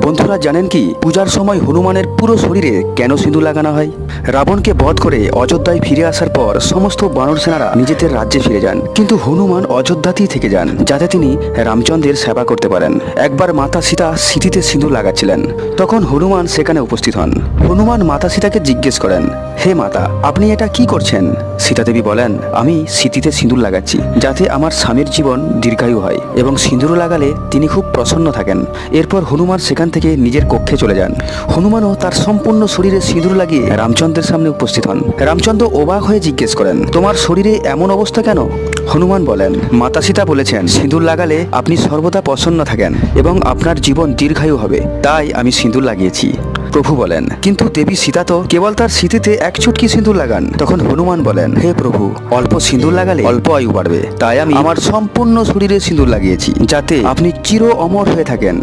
বন্ধুরা জানেন কি পূজার সময় হনুমানের পুরো শরীরে কেন সিঁদুর লাগানো হয়? রাবণকে বধ করে অযোধ্যায় ফিরে আসার পর সমস্ত বানর সেনারা নিজেদের রাজ্যে ফিরে যান, কিন্তু হনুমান অযোধ্যাতেই থেকে যান যাতে তিনি রামচন্দ্রের সেবা করতে পারেন। একবার মাতা সীতা সিঁথিতে সিঁদুর লাগাচ্ছিলেন, তখন হনুমান সেখানে উপস্থিত হন। হনুমান মাতা সীতাকে জিজ্ঞেস করেন, হে মাতা, আপনি এটা কি করছেন? সীতা দেবী বলেন, আমি সিঁথিতে সিঁদুর লাগাচ্ছি যাতে আমার স্বামীর জীবন দীর্ঘায়ু হয় এবং সিঁদুর লাগালে তিনি খুব প্রসন্ন থাকেন। এরপর হনুমান সেখান থেকে নিজের কক্ষে চলে যান। হনুমানও তার সম্পূর্ণ শরীরে সিঁদুর লাগিয়ে রামচন্দ্রের সামনে উপস্থিত হন। রামচন্দ্র অবাক হয়ে জিজ্ঞেস করেন, তোমার শরীরে এমন অবস্থা কেন? হনুমান বলেন, মাতা সীতা বলেছেন সিঁদুর লাগালে আপনি সর্বদা প্রসন্ন থাকেন এবং আপনার জীবন দীর্ঘায়ু হবে, তাই আমি সিঁদুর লাগিয়েছি। প্রভু বলেন, কিন্তু দেবী সীতা তো কেবল তার সিঁথিতে এক চুটকি সিঁদুর লাগান। তখন হনুমান বলেন, হে প্রভু, অল্প সিঁদুর লাগালে অল্প আয়ু বাড়বে, তাই আমি আমার সম্পূর্ণ শরীরে সিঁদুর লাগিয়েছি যাতে আপনি চির অমর হয়ে থাকেন।